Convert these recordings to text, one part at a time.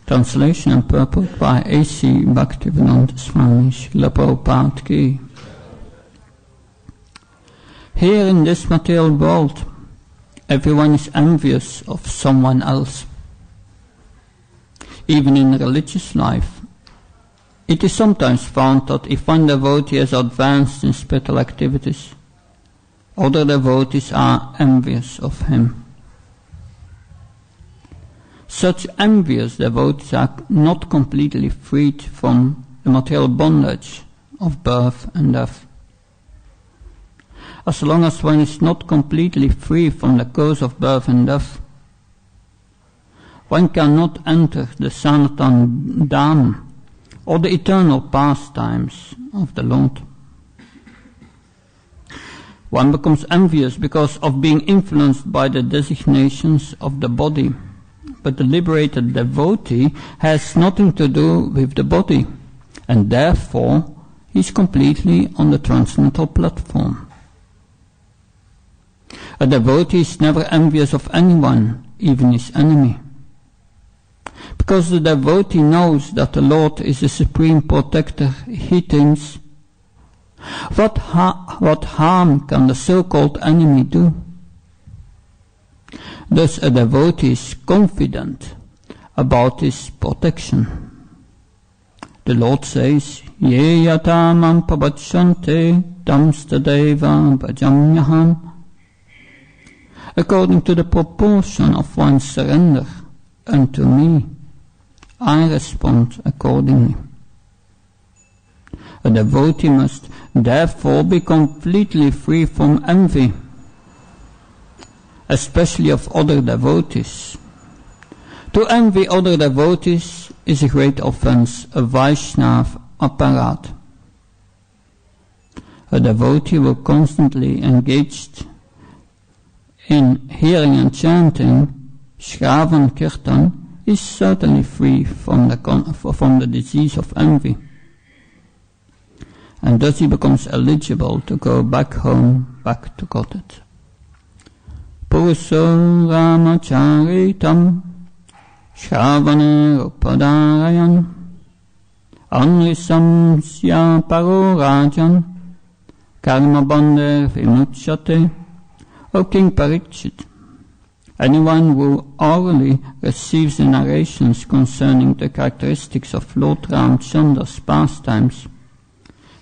Translation and purport by A.C. Bhaktivedanta Swami Srila Prabhupada Ki. Here in this material world, everyone is envious of someone else. Even in religious life, it is sometimes found that if one devotee has advanced in spiritual activities, other devotees are envious of him. Such envious devotees are not completely freed from the material bondage of birth and death. As long as one is not completely free from the cause of birth and death, one cannot enter the Sanatan Dham or the eternal pastimes of the Lord. One becomes envious because of being influenced by the designations of the body, but the liberated devotee has nothing to do with the body, and therefore he is completely on the transcendental platform. A devotee is never envious of anyone, even his enemy, because the devotee knows that the Lord is the supreme protector. He thinks, what harm can the so-called enemy do? Thus a devotee is confident about his protection. The Lord says, Ye yata mam pabachante tamstadeva bhajamyaham. According to the proportion of one's surrender unto me, I respond accordingly. A devotee must therefore be completely free from envy, especially of other devotees. To envy other devotees is a great offense, a Vaishnava aparad. A devotee who constantly engaged in hearing and chanting, Shravan Kirtan, is certainly free from the disease of envy. And thus he becomes eligible to go back home, back to Godhead. Puruso Ramacharitam Shravane Rupadarayan Anrisamsya Parorajan Karma Bandhe Vimuchyate. O King Parikshit, anyone who orally receives the narrations concerning the characteristics of Lord Ramchandra's pastimes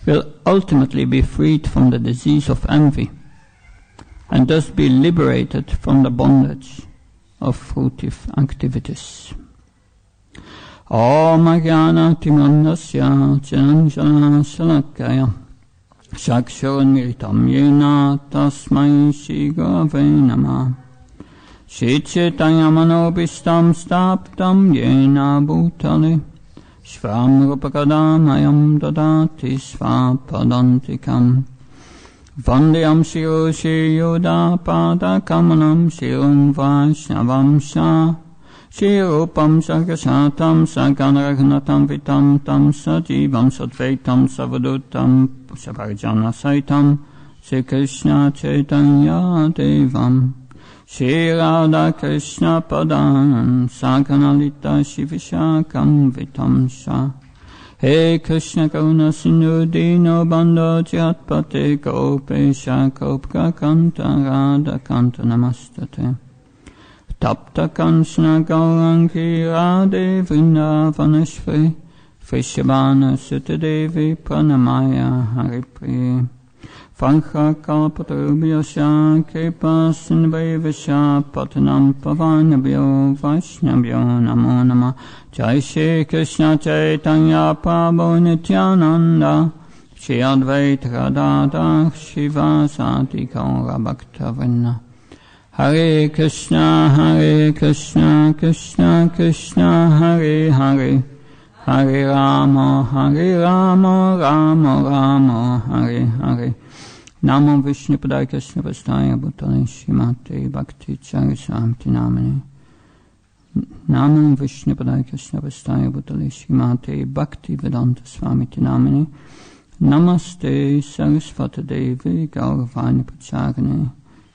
will ultimately be freed from the disease of envy and thus be liberated from the bondage of fruitive activities. Om Ajnana Timandasya Jananjana Shalakaya Shakshurmiritam Yena Tasmai Shri Gurave Namah Shri Chaitanya Manobishtam Staptam Yena Bhutale Shvam Rupakadamayam Dadati Svapadantikam Vandeyam Shri Shri Yoda Pada Kamanam Shri Vaishnavam Shah Shri Rupam Sargashatam Saganaragnatam Vitam Tam Sajivam Sadvaitam Savadutam Savarjana Saitam Shri Krishna Chaitanya Devam Shri Radha Krishna Padan Saganalita Shivishakam Vitam Shah He Krishna Karuna Sindhu Dino Bandho Jatpate Gopesha Gopka Kanta Radha Kanta Namastate Tapta Kanchana Gaurangi Radhe Vrindavaneshvri Vrishabhana Sutadevi Pranamaya Haripriye Vankha Kalpatarubhyasya Kripa Sindhavesha Patanam Pavanabhyo Vaishnavyo Namo Namah Jai Shri Krishna Chaitanya Prabhu Nityananda Shri Advaita Radha Shiva Sati Gaura Bhaktavrinda Hare Krishna, Krishna Krishna, Hare Hare, Hare Rama, Rama Rama, Hare Hare. Namo Vishnu Padaya Krishna Vastaya Bhutale Shrimate Bhakti Charisamti Namane. Namo Vishnu Padaya Krishna Vastaya Bhutale Shrimate Bhakti Vedanta Swamiti Namane. Namaste Sarasvata Devi Gauravani Pacharane.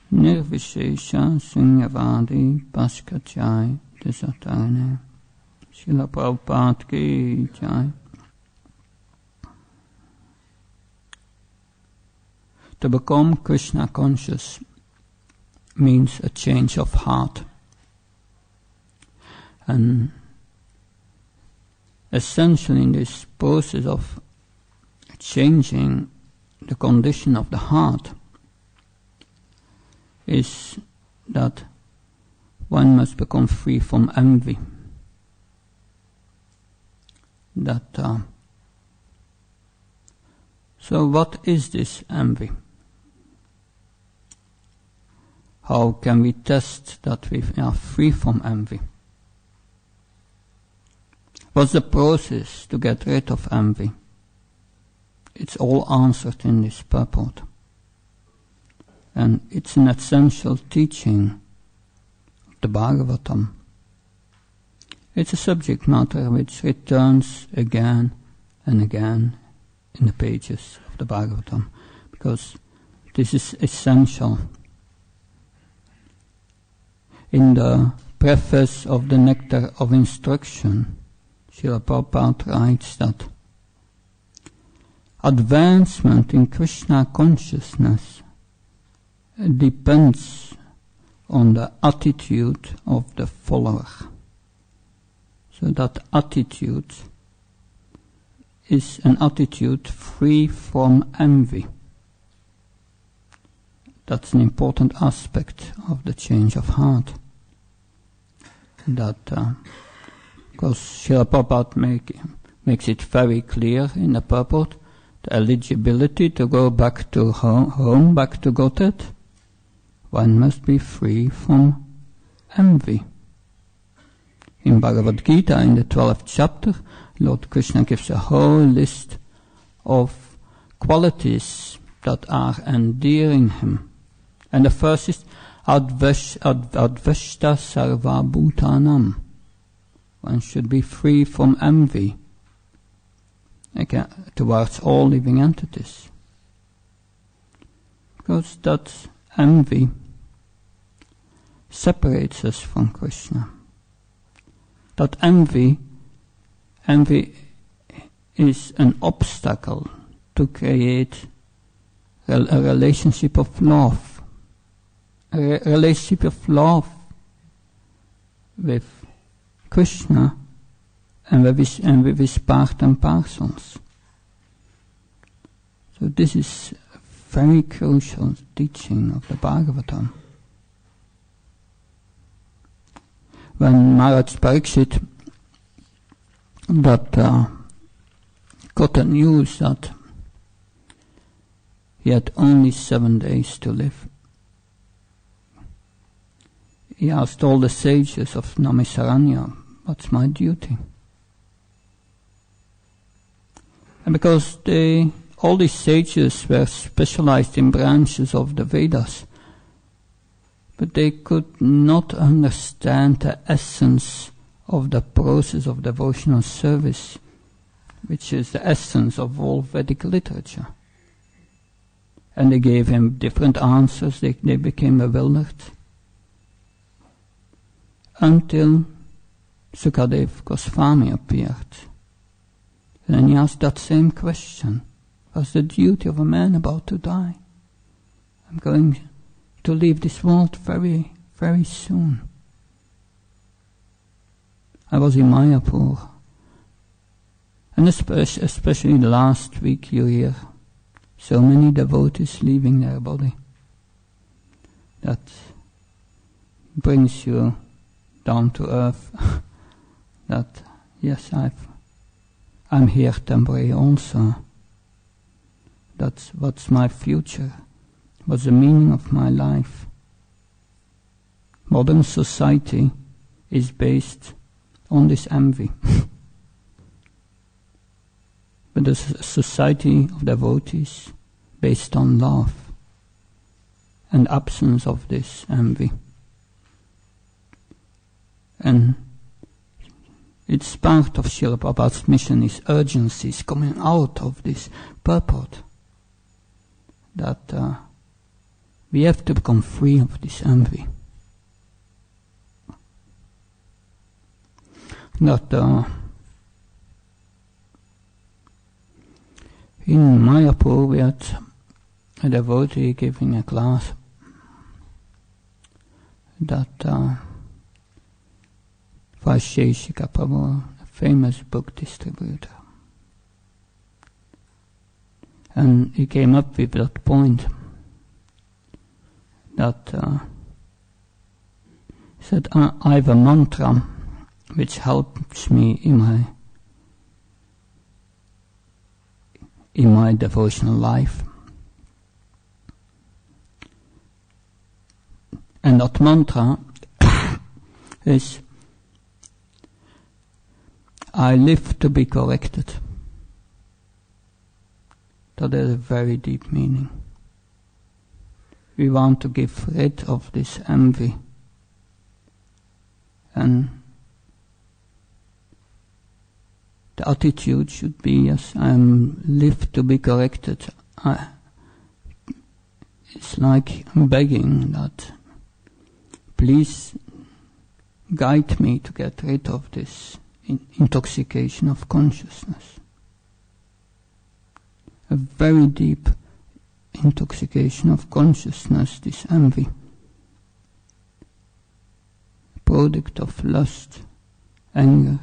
Nirvishesha Sunyavadi Bhaskachai Desatarane. Srila Prabhupada ki jai. To become Krishna conscious means a change of heart. And essentially in this process of changing the condition of the heart is that one must become free from envy. So what is this envy? How can we test that we are free from envy? What's the process to get rid of envy? It's all answered in this purport. And it's an essential teaching of the Bhagavatam. It's a subject matter which returns again and again in the pages of the Bhagavatam, because this is essential. In the preface of the Nectar of Instruction, Srila Prabhupada writes that advancement in Krishna consciousness depends on the attitude of the follower. So that attitude is an attitude free from envy. That's an important aspect of the change of heart. Because Srila Prabhupada makes it very clear in the purport, the eligibility to go back to home, back to Godhead, one must be free from envy. In Bhagavad Gita, in the 12th chapter, Lord Krishna gives a whole list of qualities that are endearing him. And the first is Adveshta Sarva Bhutanam. One should be free from envy towards all living entities. Because that envy separates us from Krishna. That envy is an obstacle to create a relationship of love. A relationship of love with Krishna and with his part and parcels. So this is a very crucial teaching of the Bhagavatam. When Maharaj Parikshit got the news that he had only 7 days to live, he asked all the sages of Namisaranya, what's my duty? And because all these sages were specialized in branches of the Vedas, but they could not understand the essence of the process of devotional service, which is the essence of all Vedic literature. And they gave him different answers, they became bewildered. Until Sukadev Goswami appeared. And then he asked that same question. What's the duty of a man about to die? I'm going to leave this world very, very soon. I was in Mayapur. And especially last week you hear so many devotees leaving their body. That brings you down to earth. That, yes, I'm here temporary also. What's my future? What's the meaning of my life? Modern society is based on this envy. But the society of devotees based on love and absence of this envy. And it's part of Srila Prabhupada's mission, his urgency is coming out of this purport. That we have to become free of this envy. that in Mayapur we had a devotee giving a class that Vaisheshika Prabhu, a famous book distributor. And he came up with that point that he said, I have a mantra which helps me in my devotional life. And that mantra is, I live to be corrected. That has a very deep meaning. We want to get rid of this envy. And the attitude should be, yes, I live to be corrected. It's like begging that, please guide me to get rid of this intoxication of consciousness. A very deep intoxication of consciousness, this envy. Product of lust, anger,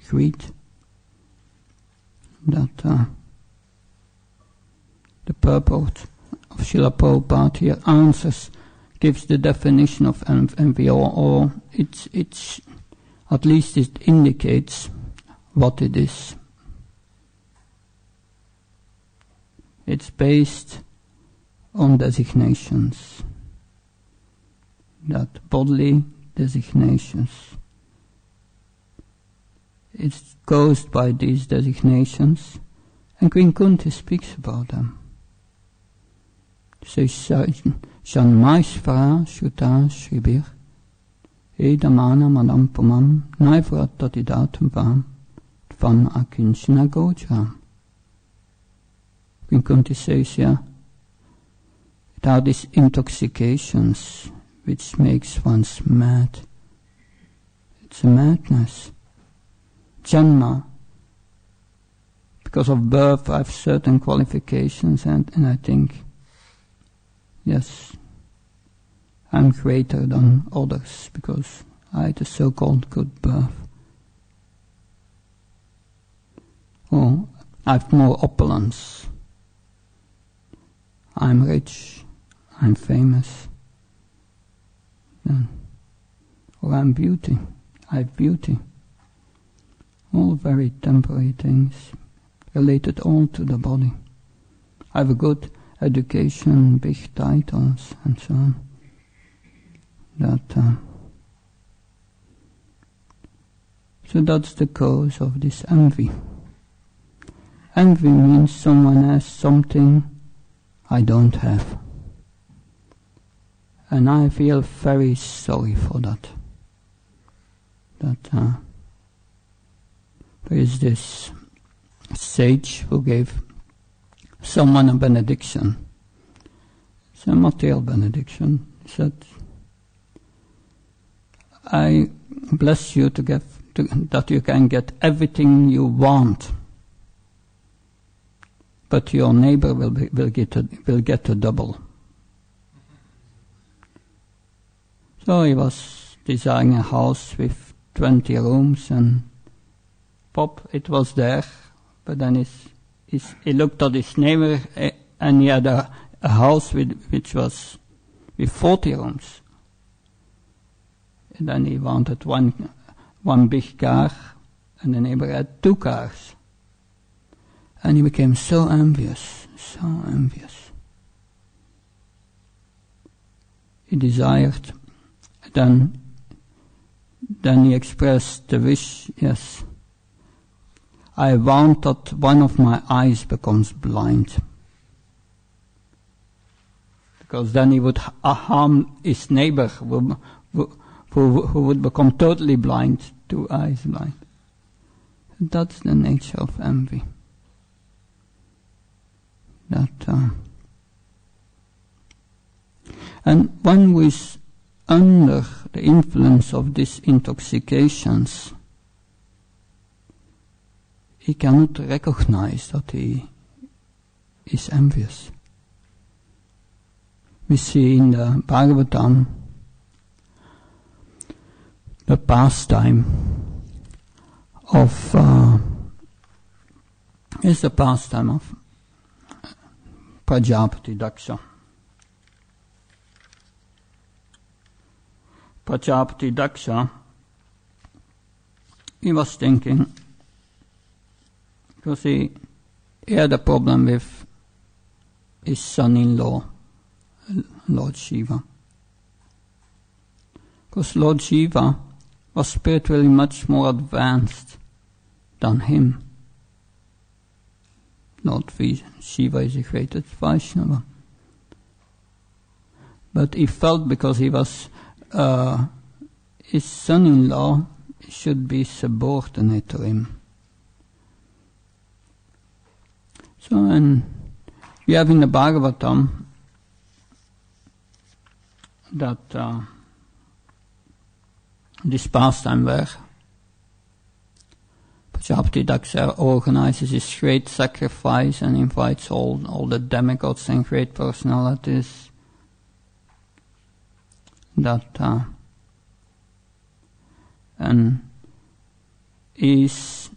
greed. That the purport of Srila Prabhupada here gives the definition of envy, or it's at least it indicates what it is. It's based on designations, that bodily designations. It's caused by these designations, and Queen Kunti speaks about them. She says, Shanmaishvara Shuta Shribir Edamana Madampamam Naivratatidatum Vam Tvam Akinchana Gojram. Queen Kunti says here, it are these intoxications which makes one mad. It's a madness. Janma, because of birth I have certain qualifications, and I think, yes, I'm greater than others because I had a so-called good birth. Or I have more opulence. I'm rich, I'm famous. Or I'm beauty, I have beauty. All very temporary things, related all to the body. I have a good education, big titles, and so on. So that's the cause of this envy. Envy means someone has something I don't have. And I feel very sorry for that. There is this sage who gave someone a benediction. It's a material benediction. He said, I bless you that you can get everything you want, but your neighbor will get a double. So he was designing a house with 20 rooms, and pop, it was there. But then he looked at his neighbor, and he had a house which was with 40 rooms. And then he wanted one big car, and the neighbor had 2 cars. And he became so envious, so envious. He desired, then he expressed the wish, yes, I want that one of my eyes becomes blind. Because then he would harm his neighbor who would become totally blind, 2 eyes blind. That's the nature of envy. And one who is under the influence of these intoxications, he cannot recognize that he is envious. We see in the Bhagavatam the pastime of Prajapati Daksha. Prajapati Daksha, he was thinking, because he had a problem with his son-in-law, Lord Shiva. Because Lord Shiva was spiritually much more advanced than him. Lord Shiva is the greatest Vaishnava. But he felt because he was his son-in-law, should be subordinate to him. So, and we have in the Bhagavatam that this pastime where Prajapati Daksha organizes his great sacrifice and invites all the demigods and great personalities that and is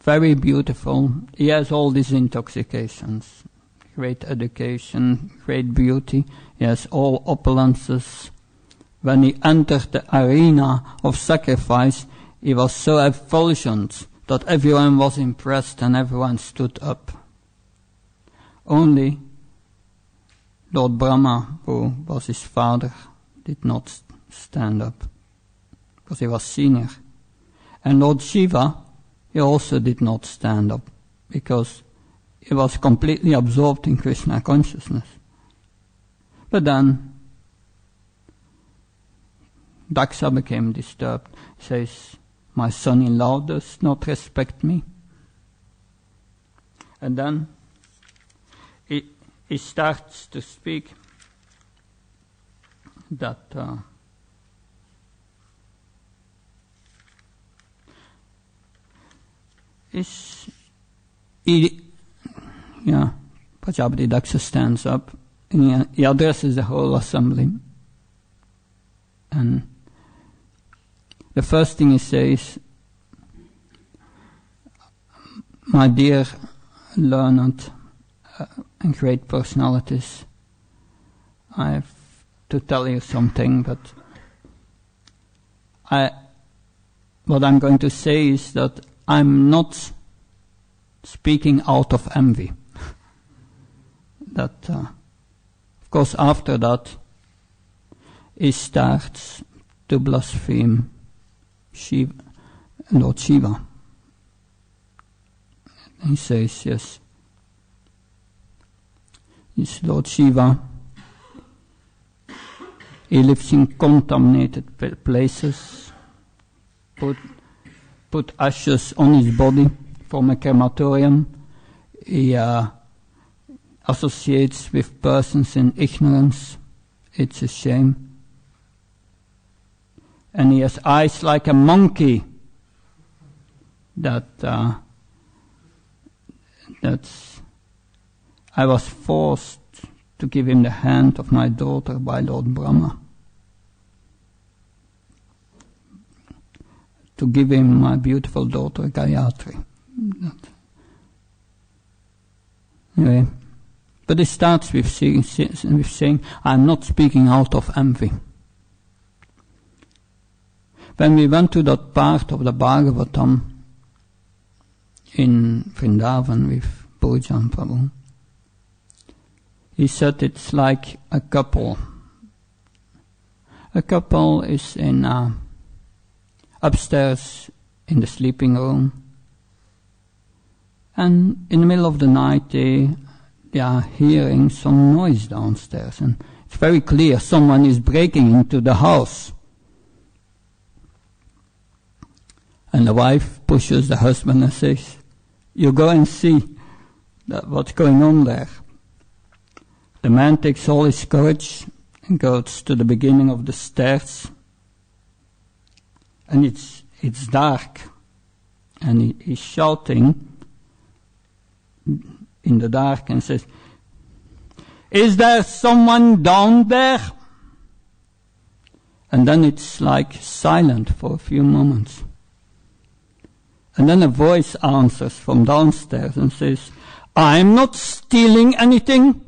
very beautiful. He has all these intoxications, great education, great beauty. He has all opulences. When he entered the arena of sacrifice, he was so effulgent that everyone was impressed and everyone stood up. Only Lord Brahma, who was his father, did not stand up, because he was senior. And Lord Shiva, he also did not stand up, because he was completely absorbed in Krishna consciousness. But then Daksha became disturbed. He says, my son-in-law does not respect me. And then he starts to speak that Prajapati Daksha stands up and he addresses the whole assembly. And the first thing he says, my dear learned and great personalities, I have to tell you something, but what I'm going to say is that I'm not speaking out of envy. That, of course, after that, he starts to blaspheme Shiva, Lord Shiva. He says, yes, Lord Shiva, he lives in contaminated places, put ashes on his body from a crematorium. He associates with persons in ignorance. It's a shame. And he has eyes like a monkey. That's I was forced to give him the hand of my daughter by Lord Brahma. To give him my beautiful daughter Gayatri. Anyway, but it starts with saying, I'm not speaking out of envy. When we went to that part of the Bhagavatam in Vrindavan with Bhujan Prabhu, he said it's like a couple. A couple is in upstairs in the sleeping room, and in the middle of the night they are hearing some noise downstairs, and it's very clear someone is breaking into the house. And the wife pushes the husband and says, you go and see what's going on there. The man takes all his courage and goes to the beginning of the stairs. And it's dark. and he's shouting in the dark and says, "Is there someone down there?" And then it's like silent for a few moments. And then a voice answers from downstairs and says, "I'm not stealing anything."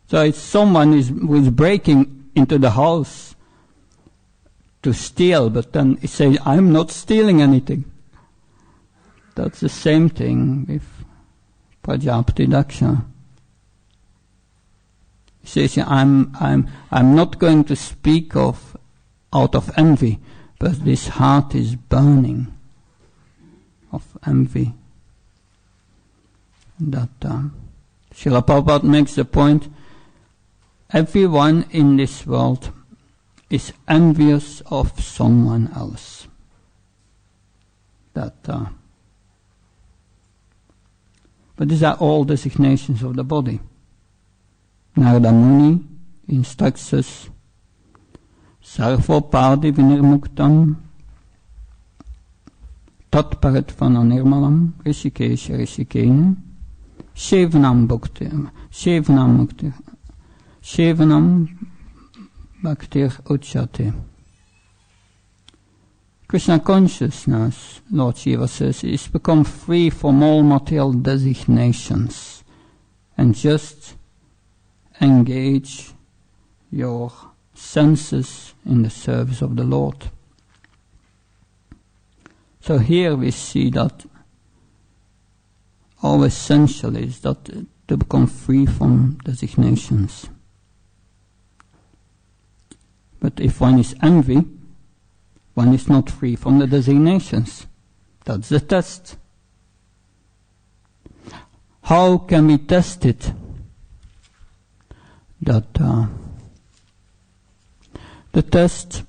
So it's someone who is breaking into the house to steal, but then he says, "I'm not stealing anything." That's the same thing with Prajapati Daksha. He says, I'm not going to speak of out of envy, but this heart is burning of envy. That Srila Prabhupada makes the point, everyone in this world is envious of someone else. But these are all designations of the body. Narada Muni instructs us, Sarvopadi vinirmuktam tatparattvana nirmalam rishikesha rishikena shevanam bhaktir uchyate. Krishna consciousness, Lord Shiva says, is become free from all material designations and just engage your senses in the service of the Lord. So here we see that all essential is that to become free from designations. But if one is envy, one is not free from the designations. That's the test. How can we test it? That the test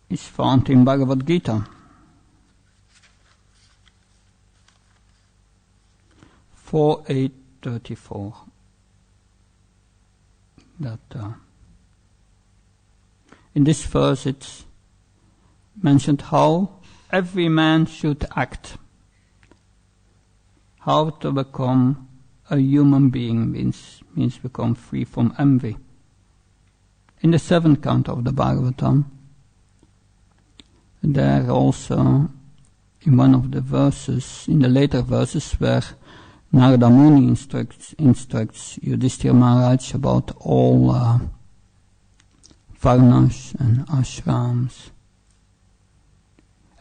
is found in Bhagavad Gita. 4.8.34. That in this verse it's mentioned how every man should act. How to become a human being means become free from envy. In the 7th canto of the Bhagavatam, there also in one of the verses, in the later verses where Narada Muni instructs Yudhishthira Maharaj about all varnas and ashrams.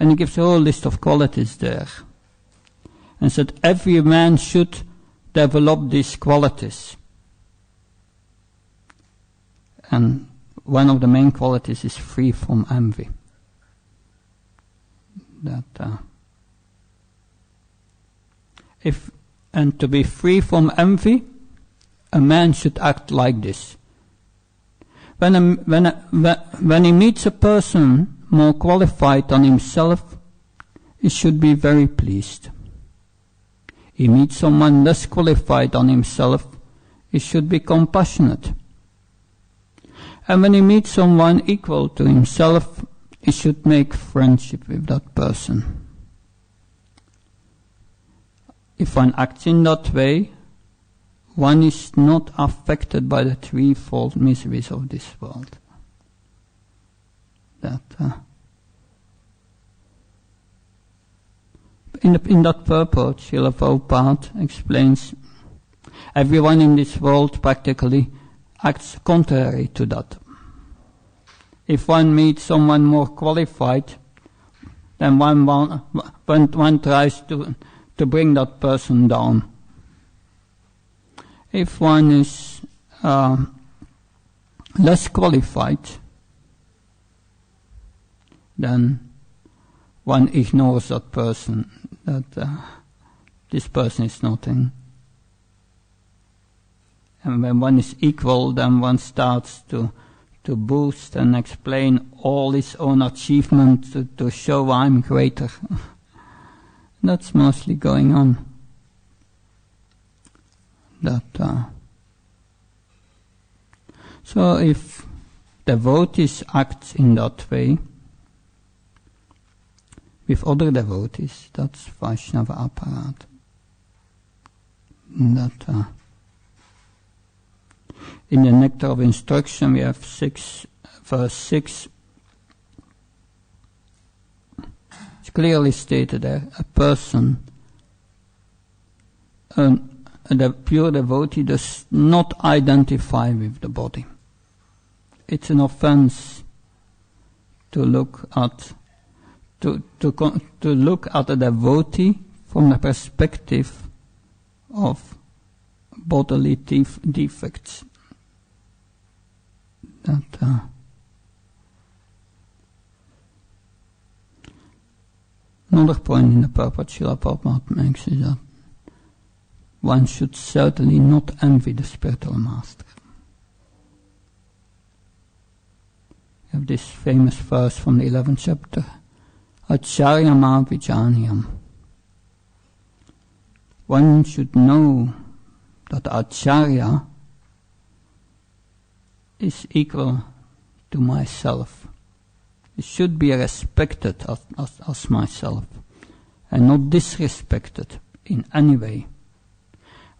And he gives a whole list of qualities there. And said every man should develop these qualities. And one of the main qualities is free from envy. And to be free from envy, a man should act like this. When he meets a person more qualified than himself, he should be very pleased. He meets someone less qualified than himself, he should be compassionate. And when he meets someone equal to himself, he should make friendship with that person. If one acts in that way, one is not affected by the threefold miseries of this world. In that purport, Srila Prabhupada explains, everyone in this world practically acts contrary to that. If one meets someone more qualified, then one tries to bring that person down. If one is less qualified, then one ignores that person, that this person is nothing. And when one is equal, then one starts to boost and explain all his own achievements to show I'm greater. That's mostly going on. So if devotees act in that way, with other devotees. That's Vaishnava aparat. That in the Nectar of Instruction we have verse 6. It's clearly stated there, a person, the pure devotee does not identify with the body. It's an offense to look at a devotee from the perspective of bodily defects. That another point in the purport Srila Prabhupada makes is that one should certainly not envy the spiritual master. You have this famous verse from the 11th chapter, Acharya ma vijaniyam. One should know that Acharya is equal to myself. It should be respected as myself and not disrespected in any way.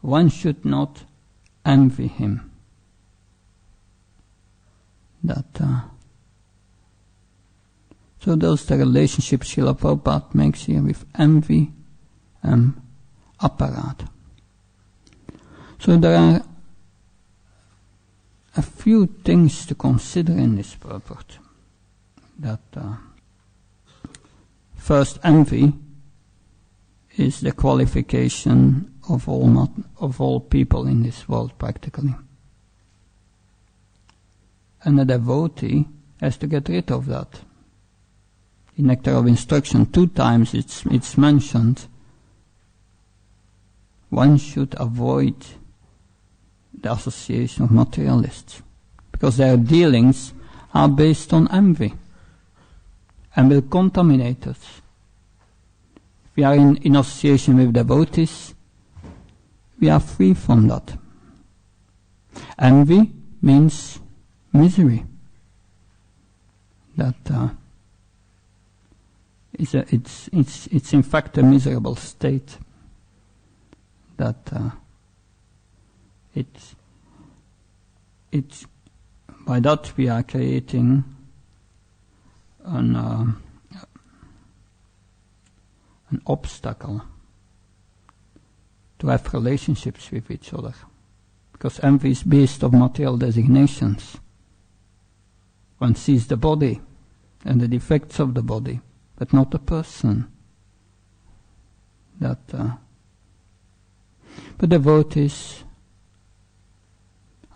One should not envy him. So there's the relationship Srila Prabhupada makes here with envy and aparat. So there are a few things to consider in this purport. That first, envy is the qualification of all people in this world practically. And a devotee has to get rid of that. In Nectar of Instruction, 2 times it's mentioned one should avoid the association of materialists, because their dealings are based on envy and will contaminate us. If we are in association with devotees, we are free from that. Envy means misery. It's in fact a miserable state. It's by that we are creating an obstacle to have relationships with each other, because envy is based on material designations. One sees the body and the defects of the body, but not the person. But devotees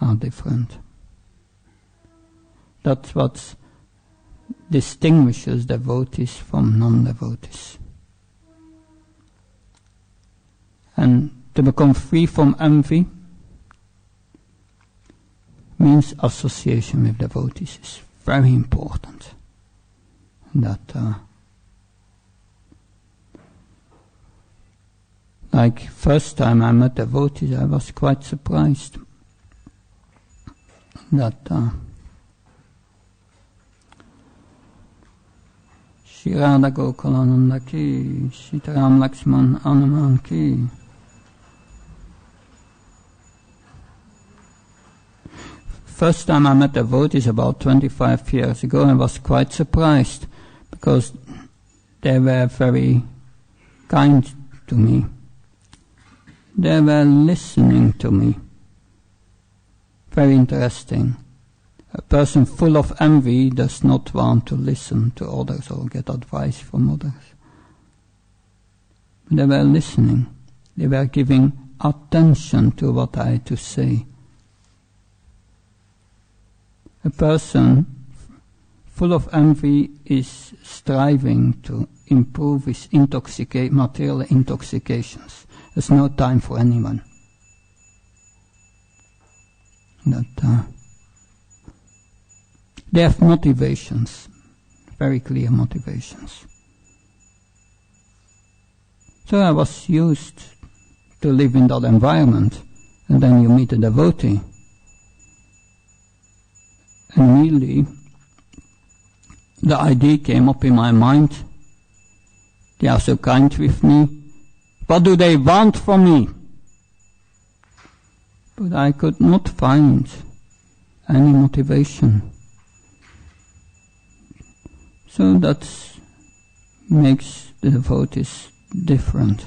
are different. That's what distinguishes devotees from non-devotees. And to become free from envy means association with devotees is very important. Like first time I met devotees, I was quite surprised that Shri Radha Gokulananda ki, Sitaram Lakshman Hanuman ki. First time I met devotees about 25 years ago, I was quite surprised because they were very kind to me. They were listening to me. Very interesting. A person full of envy does not want to listen to others or get advice from others. They were listening. They were giving attention to what I had to say. A person full of envy is striving to improve his material intoxications. There's no time for anyone. They have motivations, very clear motivations. So I was used to live in that environment, and then you meet a devotee. And immediately the idea came up in my mind, They are so kind with me. What do they want from me? But I could not find any motivation. So that makes the devotees different.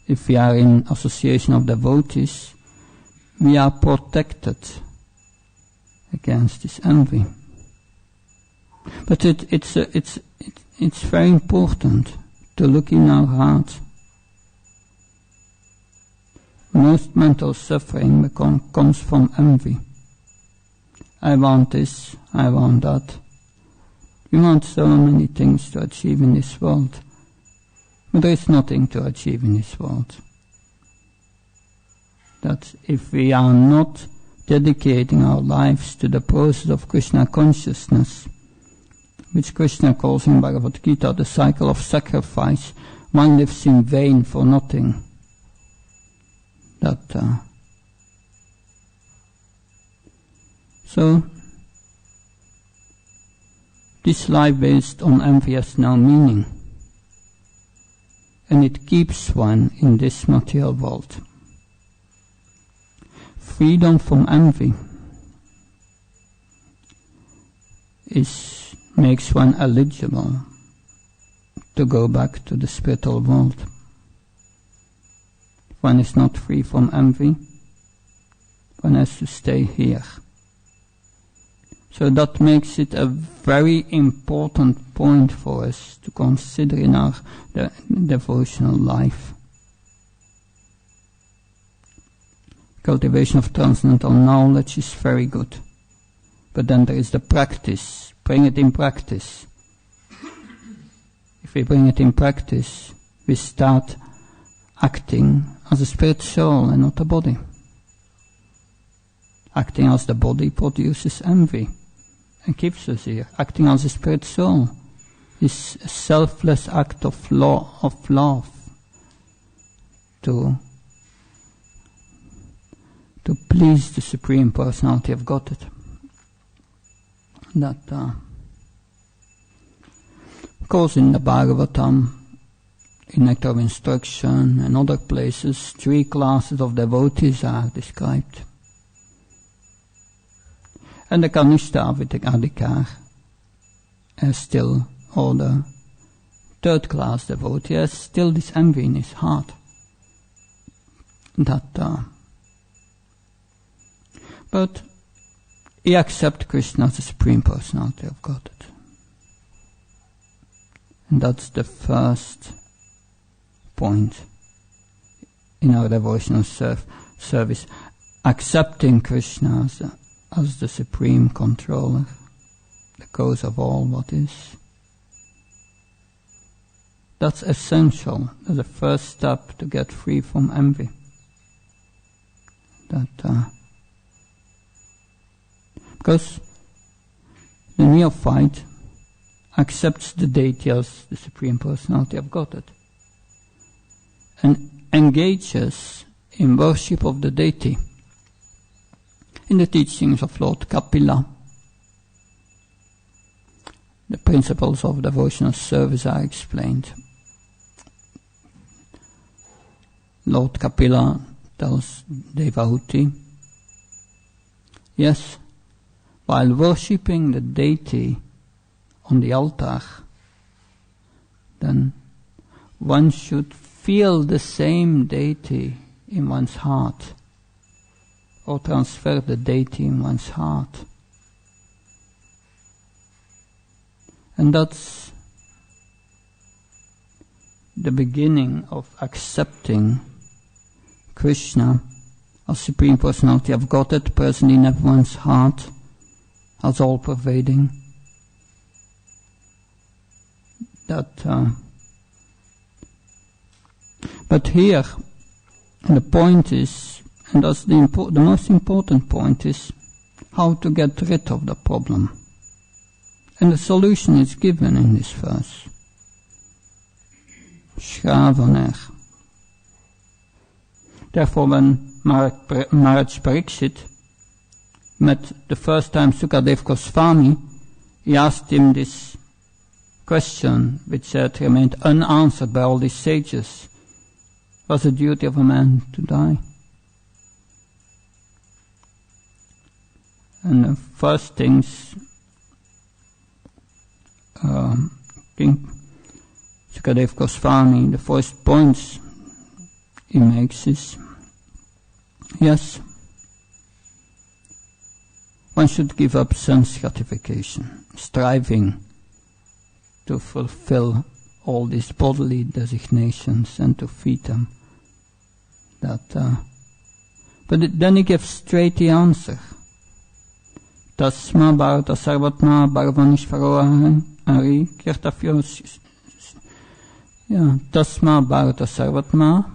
If we are in association of devotees, we are protected against this envy. But it's very important to look in our heart. Most mental suffering comes from envy. I want this, I want that. We want so many things to achieve in this world, but there is nothing to achieve in this world. That if we are not dedicating our lives to the process of Krishna consciousness, which Krishna calls in Bhagavad Gita the cycle of sacrifice, one lives in vain for nothing. So this life based on envy has no meaning, and it keeps one in this material world. Freedom from envy makes one eligible to go back to the spiritual world. If one is not free from envy, one has to stay here. So that makes it a very important point for us to consider in our devotional life. Cultivation of transcendental knowledge is very good, but then there is the practice. Bring it in practice. If we bring it in practice, we start acting as a spirit soul and not a body. Acting as the body produces envy and keeps us here. Acting as a spirit soul is a selfless act of love to please the Supreme Personality of Godhead. That, of course, in the Bhagavatam, in Nectar of Instruction and other places, 3 classes of devotees are described. And the Kanishta Adhikar has still, or the 3rd class devotee has still this envy in his heart. But he accepts Krishna as the Supreme Personality of Godhead. And that's the first point in our devotional service. Accepting Krishna as the Supreme Controller, the cause of all what is. That's essential as a first step to get free from envy. Because the neophyte accepts the deity as the Supreme Personality of Godhead and engages in worship of the deity. In the teachings of Lord Kapila, the principles of devotional service are explained. Lord Kapila tells Devahuti, yes, while worshipping the deity on the altar, then one should feel the same deity in one's heart, or transfer the deity in one's heart. And that's the beginning of accepting Krishna as Supreme Personality of Godhead present in everyone's heart, as all-pervading. But here, the point is, and that's the most important point, is how to get rid of the problem. And the solution is given in this verse. Shravaner. Therefore, when Maharaj Parikshit met the first time Sukadev Goswami, he asked him this question which had remained unanswered by all these sages. Was the duty of a man to die? And the first things King Sukadev Goswami, the first points he makes is, yes, one should give up sense gratification, striving to fulfill all these bodily designations and to feed them. But then he gives straight the answer. Tasma bharata sarvatma bharvanishvaro ari kirtafyos. Yeah, tasma bharata sarvatma.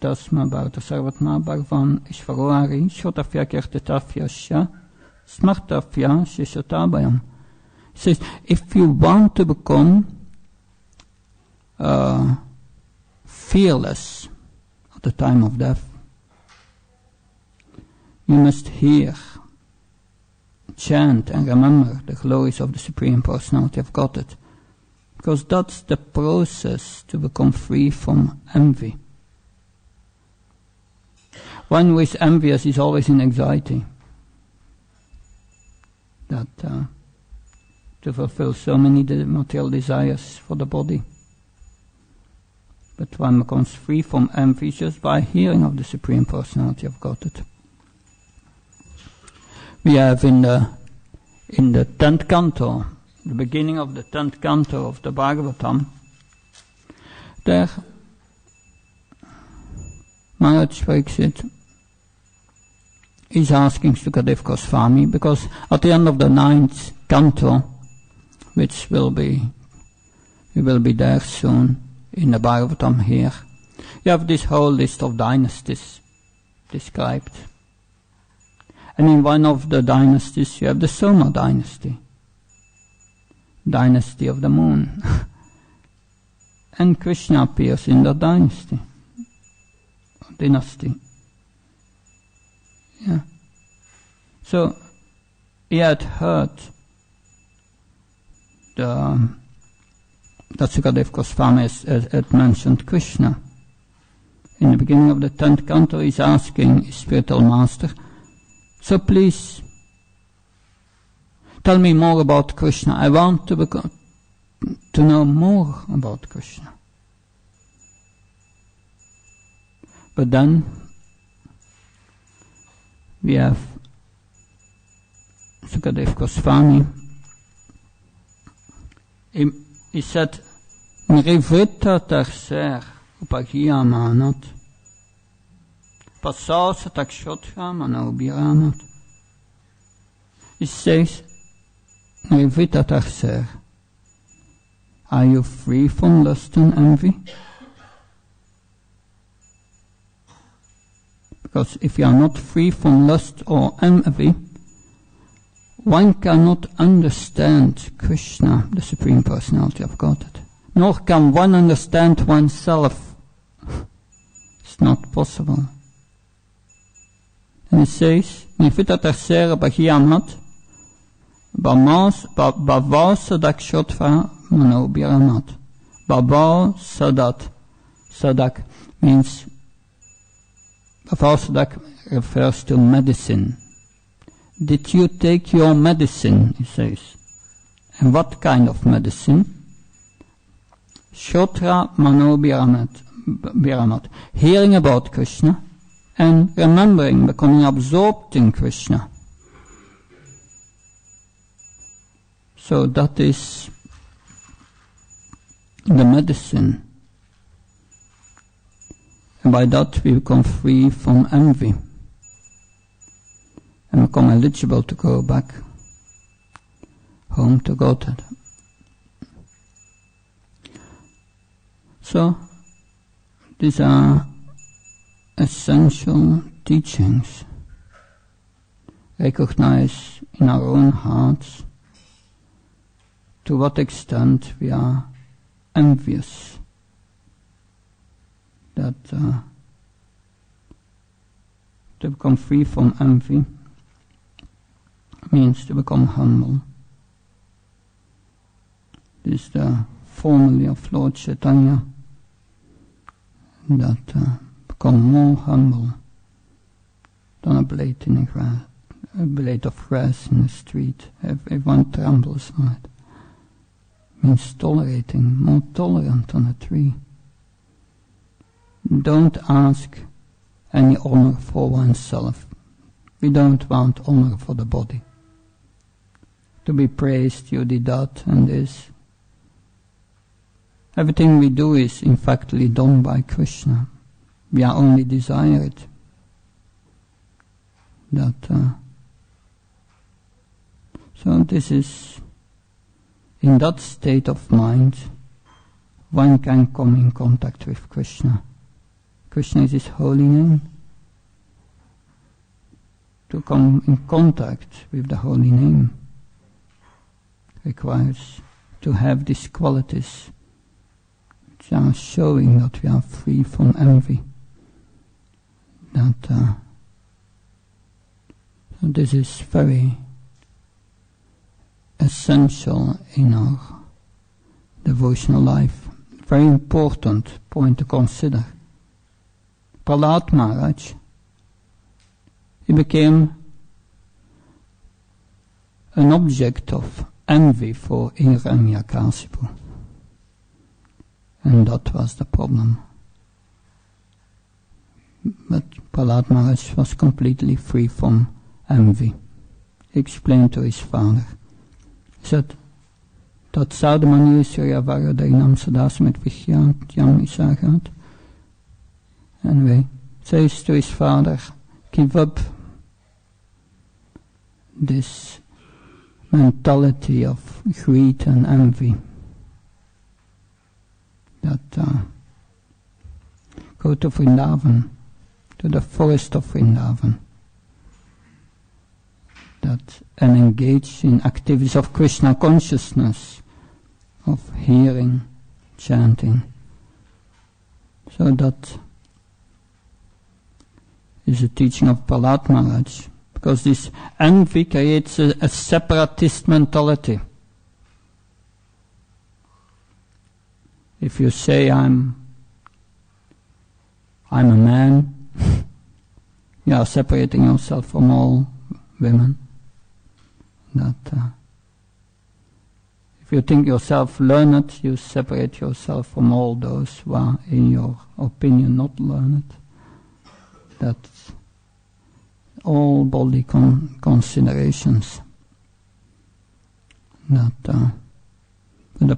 Tasma bharata sarvatma bharvan ishvaro ari shotafya kirtatafyasya smartafya sheshotabayam. He says, if you want to become fearless at the time of death, you must hear, chant and remember the glories of the Supreme Personality of Godhead, because that's the process to become free from envy. One who is envious is always in anxiety that to fulfill so many material desires for the body. But one becomes free from envy just by hearing of the Supreme Personality of Godhead. We have in the 10th canto, the beginning of the 10th canto of the Bhagavatam, there Maharaj speaks it. He's asking Sukadev Goswami, because at the end of the 9th canto, which we will be there soon in the Bhagavatam here, you have this whole list of dynasties described. And in one of the dynasties you have the Soma dynasty, dynasty of the moon. And Krishna appears in the dynasty. Yeah. So he had heard that Sukadev Goswami had mentioned Krishna. In the beginning of the 10th canto, he's asking his spiritual master, so please tell me more about Krishna. I want to know more about Krishna. But then we have Sukadev Goswami. He said, Nrivrita tarser upagiyamanat pasasa takshotra manobiramat. He says, Nrivrita tarser, are you free from lust and envy? Because if you are not free from lust or envy, one cannot understand Krishna, the Supreme Personality of Godhead. Nor can one understand oneself. It's not possible. And it says, Nifita tercera bhagiyamat, bhava sadakshotva manobiramat. Bhava sadat. Sadak means, bhava sadak refers to medicine. Did you take your medicine, he says. And what kind of medicine? Shotra mano biramat. Hearing about Krishna and remembering, becoming absorbed in Krishna. So that is the medicine. And by that we become free from envy. And become eligible to go back home to Godhead. So, these are essential teachings. Recognize in our own hearts to what extent we are envious. That to become free from envy, means to become humble. This is the formula of Lord Chaitanya, that become more humble than a blade of grass in the street. Everyone trembles on it. Means tolerating, more tolerant than a tree. Don't ask any honor for oneself. We don't want honor for the body. To be praised, you did that and this. Everything we do is in fact done by Krishna. We are only desired that. So this is, in that state of mind, one can come in contact with Krishna. Krishna is his holy name. To come in contact with the holy name requires to have these qualities which are showing that we are free from envy. So this is very essential in our devotional life. Very important point to consider. Prahlad Maharaj, he became an object of envy for Hiranyakasipu. And that was the problem. But Prahlad Maharaj was completely free from envy. He explained to his father. He said, Tat Sadhamani Surya Varadainam Sadasmet Vishyant Yam Isagat. Anyway, says to his father, give up this mentality of greed and envy. That go to Vrindavan, to the forest of Vrindavan, and engage in activities of Krishna consciousness, of hearing, chanting. So that is a teaching of Prahlad Maharaj, because this envy creates a separatist mentality. If you say I'm a man, you are separating yourself from all women. If you think yourself learned, you separate yourself from all those who are, in your opinion, not learned. That's all body considerations. The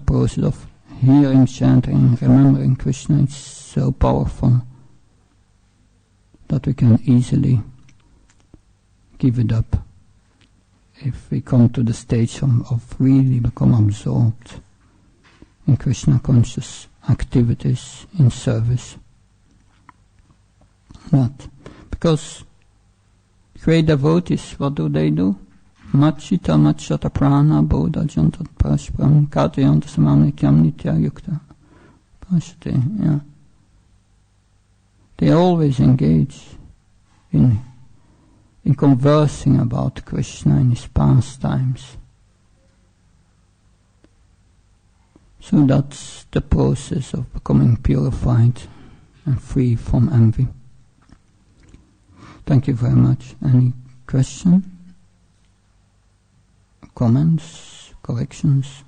process of hearing, chanting, remembering Krishna is so powerful that we can easily give it up if we come to the stage of really become absorbed in Krishna conscious activities in service. Because great devotees, what do? Machita machata prana bodha jantat prashpram katayanta samam nityam nitya yukta. Yeah. They always engage in conversing about Krishna in his pastimes. So that's the process of becoming purified and free from envy. Thank you very much. Any question? Comments? Corrections?